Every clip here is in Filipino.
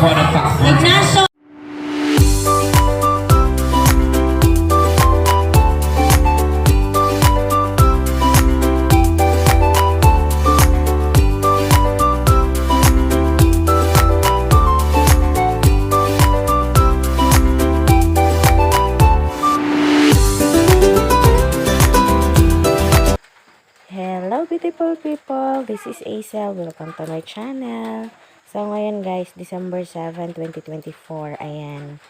Ignacio. Hello beautiful people, this is Acel. Welcome to my channel. So ngayon guys, December 7, 2024, ayan,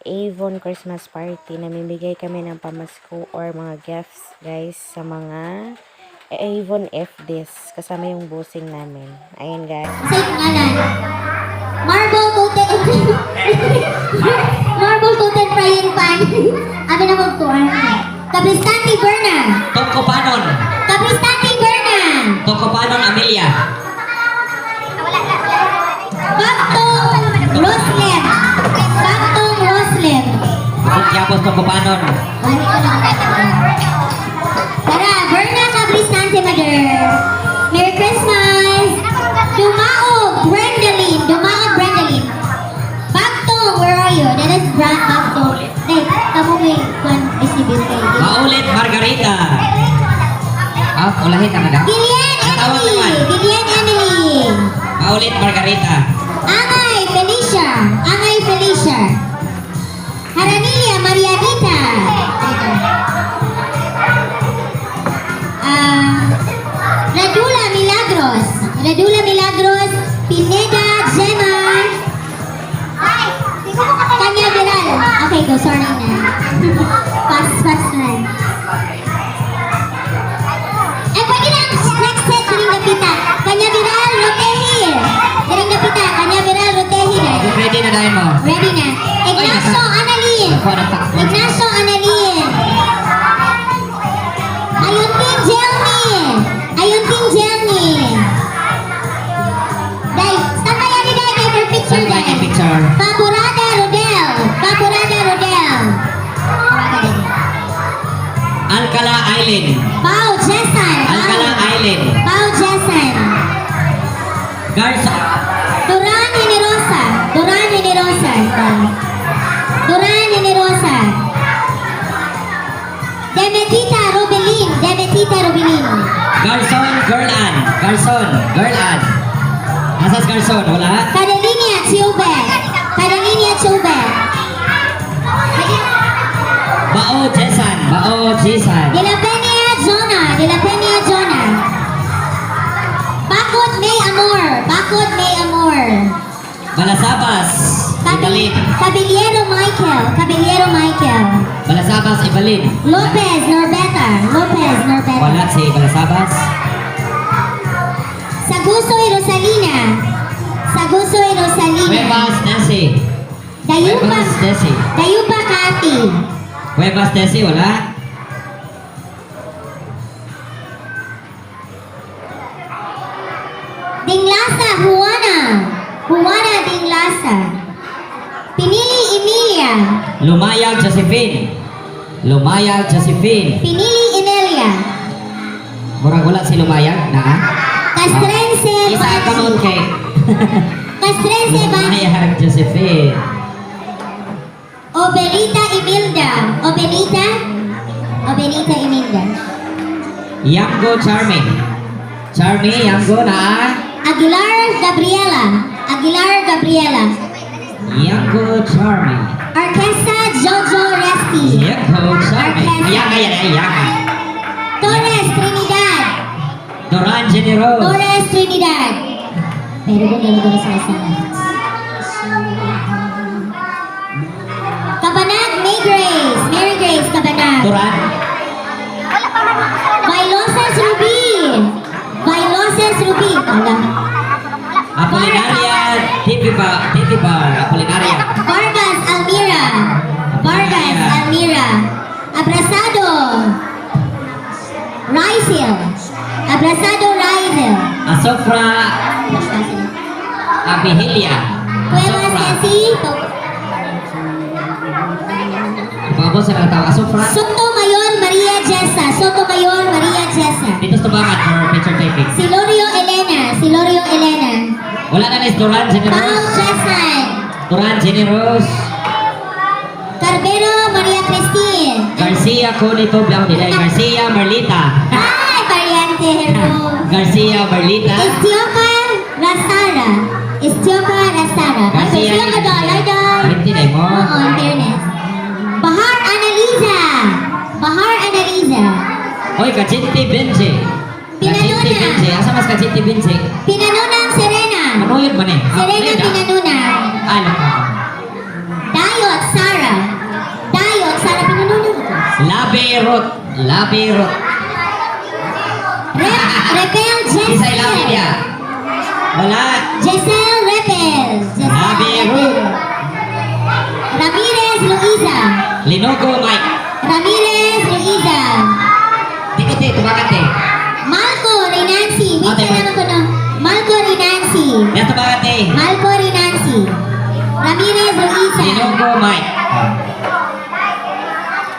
Avon Christmas Party. Namimigay kami ng pamasko or mga gifts guys sa mga Avon FDs. Kasama yung busing namin. Ayan guys. Sa ngalan, Marble Coated Marble Coated Frying Pan. Abi na magtuan. Kapristante Berna. Tongkopanon. Kapristante Berna. Tongkopanon Amelia. Baktong Roslem. Baktong Roslem. Yapos Tongkopanon. Tara, Berna Kapristante Mother. Merry Christmas. Dumaog Brendaline. Dumaog Brendaline. Baktong, where are you? That is Baktong. Hey, kamu may visibility. Maulit Margarita. Ah, ulahin ka na daw. Gillian Tawag Emily. naman. Gillian Emily. Maulit Margarita. Angay Felicia. Angay Felicia. Haranilia Marianita. Radula Milagros. Radula Milagros. Pineda Gemma. Kanya Viral. Okay, go. Sorry na. Fast na. Eh, pwede na next set. Ring napita. Kanya Viral, Rotehi. Ring napita. Kanya Viral, Rotehi. Ready na dahil mo. Ready na. Ignacio Annalyn. Ako natakbo. Ignacio Annalyn. Ayunting Jelny. Ayunting Jelny. Day, stand by yan ni Day. Day, for picture Saan ba Day. yung picture? Paburada Rodel. Paburada Rodel. Alcala Island. Pau Jessan. Alcala Island. Pau Jessan. Garza. Duran Generosa. Duran Generosa. Duran Generosa. Demetita Rubelin. Demetita Rubelin. Garson Girlan. Garson Girlan. Asas Garson? Wala? Carolina Chubek. Carolina Chubek. Bao Jesan. Bao Jesan. De la Peña Jonah. De la Peña Jonah. Bakod May Amor. Bakod May Amor. Balasabas. Ibalin. Caballero Michael. Caballero Michael. Balasabas Ibalin. Lopez Norbeta. Lopez Norbeta. Wala si Balasabas. Sagusoy Rosalina. Sagusoy Rosalina. Huevas Desi. Dayupa. Huevas Desi. Dayupa Kati. Huevas Desi, wala? Dinglasa Juana. Juana Dinglasa. Pinili Emilia. Lumayag Josephine. Lumayag Josephine. Pinili Emilia. Murag wala si Lumayag na. Castrense. Isa ka mo kay. Castrense ba? Lumayag Josephine. Obelita Imelda. Obelita. Obelita Imelda. Yango Charming. Charming, Yango na. Aguilar Gabriela. Aguilar Gabriela. Yango Charming. Orquesta Jojo Resti. Yango Charming. Ayan, ayan, ayan. Torres Trinidad. Doran Generos. Torres Trinidad. Pero kung dalawa sa sana. Kabanag May Grace. Mary Grace Kabanag. Doran. Bailoses Ruby. Bailoses Ruby. Apolinaria. TV Bar. Apolinaria. Vargas Almira. Vargas Almira. Abrasado. Rizal. Abrasado Rizal. Asofra Abihelia. Cuevas Casi. Mga sa mga tao. Asofra. Sotomayor Maria Jessa. Sotomayor Maria Jessa. Dito sa tabangan for picture taking. Silorio Elena. Silorio Elena. Wala na na Doran Generos. Pao Chesan. Turan Jenny Rose. Carbero Maria Christine. Garcia Conito Blanc Dilay. Garcia Marlita. Ay, variante, hello. Garcia Marlita. Estioka Rasara. Estioka Rasara. Garcia Estioka Dollar Dollar. Hindi na mo. Oo, in fairness. Bahar Analiza. Bahar Analiza. Oy, Kachinti Benji. Kachinti Pinanuna. Benji. Asa mas Kachinti Benji? Pinanunang Serena. Ano yun man eh? Serena Pinanunang. Ano ka? Dayot Sara. Dayot Sara Pinanunang ito. Labirot. Labirot. Repel Isay labi Jessel. niya. Wala. Jessel Repel. Labirot. Ramirez Luisa. Linogo Mike. Ramirez Luisa. Tikit eh, tumakat eh. Malco Renancy. Wait Ate, ka naman ko na. Malco Renancy. Yan tumakat eh. Malco Renancy. Ramirez Luisa. Linogo Mike.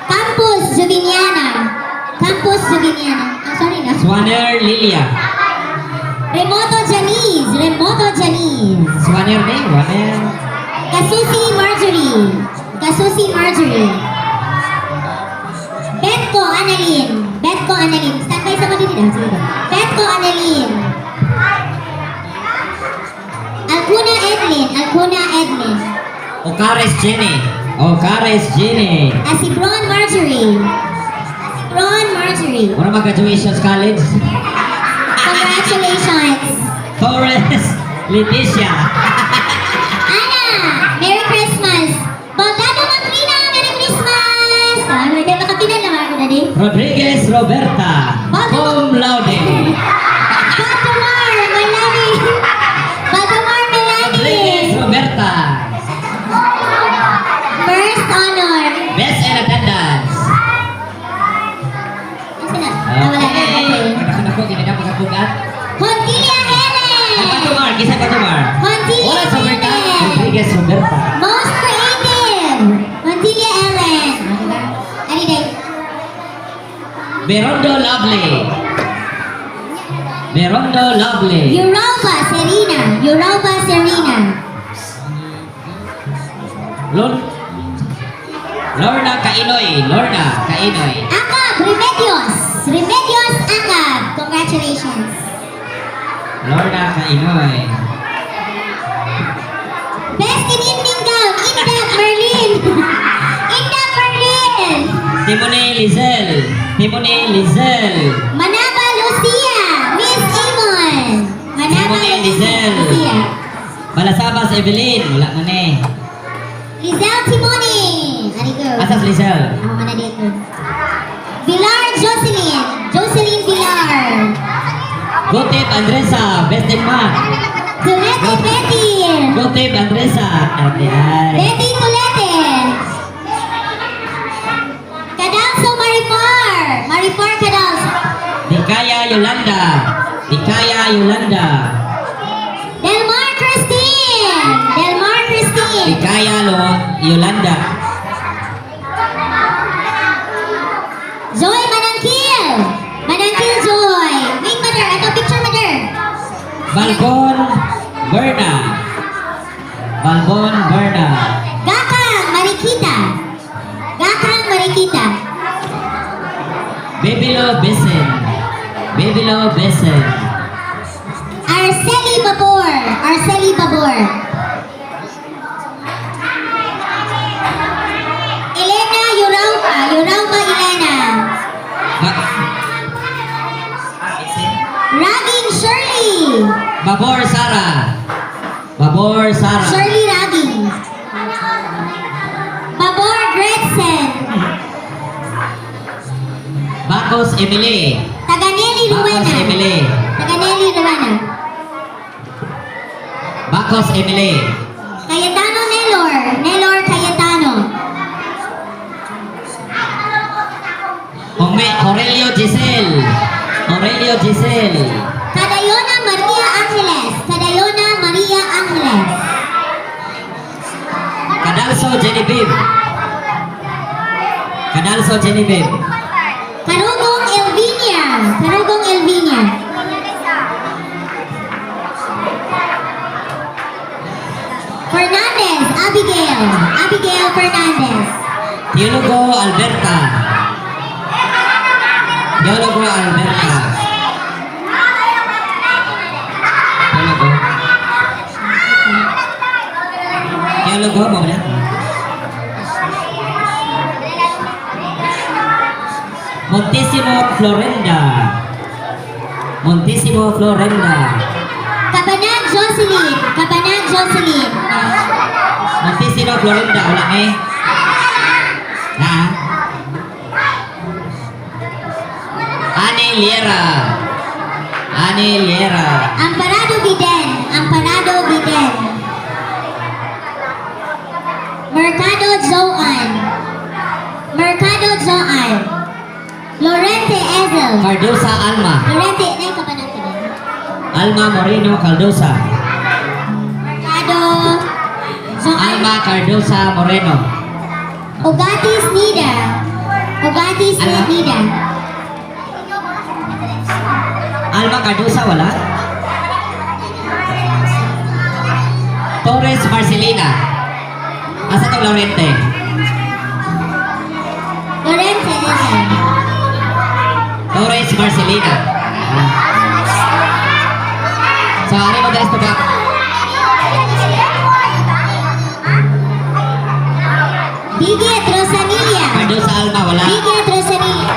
Campus Juviniana. Campus Juviniana. Oh, sorry na. Swanner Lilia. Remoto Janice. Remoto Janice. Swanner ni? Swanner. Kasusi Marjorie. Kasusi Marjorie. Betko Annalyn. Betko Annalyn. Standby sa mga dito. Sige. Betko Annalyn. Alcuna Edlin. Alcuna Edlin. Ocares Jenny. Ocares Jenny. Asibron Marjorie. Asibron Marjorie. Muna mag-graduations college. Congratulations. Torres Leticia. Ana, Merry Christmas. Bogado Macrina, Merry Christmas. Ano, hindi makapinan naman ako dali. Rodriguez Roberta. Cum laude. Batamar, Melanie. Batamar, Rodriguez Melanie. Roberta. First honor. Best in attendance. Kasi na, nawala na. Okay. Ako, hindi na pagkapugat. Hontilia Helen. Patumar, kisa Patumar. Hontilia Oras Roberta. Helen. Rodriguez Roberta. Most creative. Hontilia Helen. Ano day? Berondo Lovely. Berondo Lovely. Europa Serena. Europa Serena. Lorna Kainoy. Lorna Kainoy. Akab Remedios. Remedios Akab. Congratulations. Lorna Kainoy. Best in evening gown. Indap Merlin. Indap Merlin. Timone Lizel. Timone Lizel. Manaba Lucia. Miss Amon. Manaba Simone Lizel. Lucia. Balasabas Evelyn. Wala na ni. Lizelle Timoni. Arigo. Asas Lizel. Ako ka na dito. Villar Jocelyn. Jocelyn Villar. Gotip Andresa. Best in math. Tulete Betty. Gotip Andresa. Ayan. Betty Tulete. Cadalso Maripar. Maripar Cadalso. Dikaya Yolanda. Dikaya Yolanda. Delmar Christine. Delmar Christine. Dikaya Yolanda. Joy Manangkil. Manangkil Joy. Wait, mother. Ito picture, mother. Balbon Berna. Balbon Berna. Gakang Marikita. Gakang Marikita. Bibilo Besen. Bibilo Besen. Arceli Babor. Arceli Babor. Elena Yuraupa. Yuraupa Elena. Raging Shirley. Babor Sara. Babor Sara. Shirley Raging. Babor Gretchen. Bacos Emily. Taganeli Bacos Luena. Emily. Taganeli Luena. Bacos Emily. Cayetano Nelor. Nelor Cayetano. Aurelio Giselle. Aurelio Giselle. Cadayona Maria Angeles. Cadayona Maria Angeles. Cadalso Genevieve. Cadalso Genevieve. Karugong Elvinia. Karugong Elvinia. Fernandez Abigail. Abigail Fernandez. Teologo Alberta. Teologo Alberta. Teologo. Teologo mo na? Montissimo Florenda. Montissimo Florenda. Kabanang Jocelyn. Kabanang Jocelyn. Montissimo Florenda. Wala eh. Ha? Ani Liera. Ani Liera. Amparado Biden. Amparado Biden. Mercado Joan. Mercado Joan. Lorente Ezel. Cardosa Alma. Lorente, nay kabanang ka din. Alma Moreno Cardosa. Mercado Joan. Alma Cardosa Moreno. Ugatis Nida. Ugatis Ano? Nida. Alma Cardosa wala? Torres Marcelina. Asa to Lorente? Lorente Ezel. Torres Marcelina. So, ano mo guys pagka? Bigit Rosanilla. Cardosa Alma wala? Bigit Rosanilla.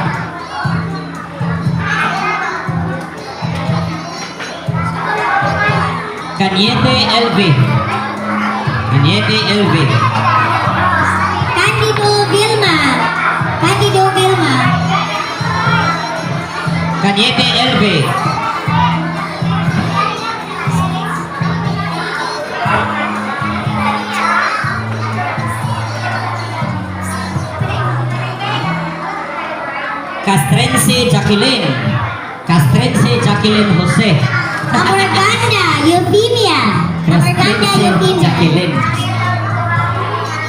Cañete LV. Cañete LV. Candido Vilma. Candido Vilma. Cañete LV. Castrense Jacqueline. Castrense Jacqueline Jose. Amarganda Euphemia. Amarganda Castrense Euphemia. Jacqueline.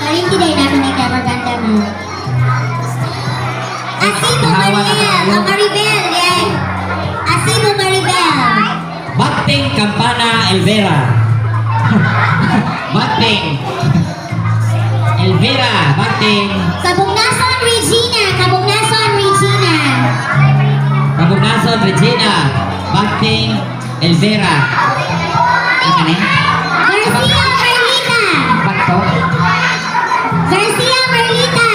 Paling tidak na ako ng Amarganda mo. Asibo Mariel. Maribel. Eh. Asibo Maribel. Bakting Campana Elvera. Bakting. Elvera. Bakting. Kabugnason Regina. Kabugnason Regina. Kabugnason Regina. Bakting Elvera. Ano ni? Garcia Marlita. Bakto. Garcia Marlita.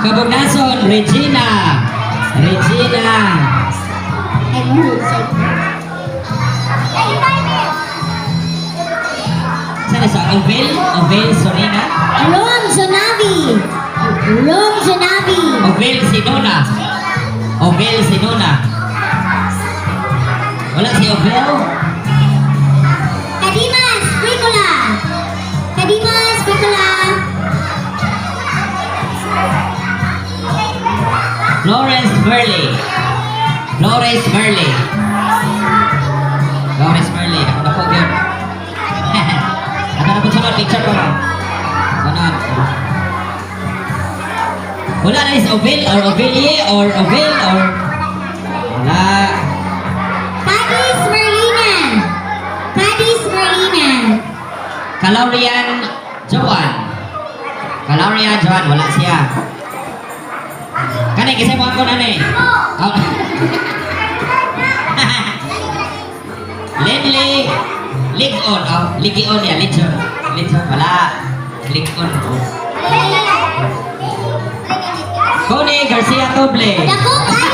Kabugnason Regina. Regina. Ay, mahusay. Sana sa Ovel? Ovel Sorina? Rom Jonavi. Rom Jonavi. Ovel Sinona. Ovel Sinona. Wala si Ovel? Kadimas Pricola. Kadimas Pricola. Florence Merley. Florence Merley. Florence Merley. Ako na po yun. Ano na po sunod? Picture ko lang. Sunod. Wala na is Ovel or Ovelie or Ovel or... Wala. Cadiz Merlina. Cadiz Merlina. Calorian Joan. Calorian Joan. Wala siya. Kanay, kasi mo ako na eh. Oh. Lenley Ligon. Oh, Ligon ya. Ligon. Ligon. Wala. Ligon. Connie Garcia Toble. Dako kayo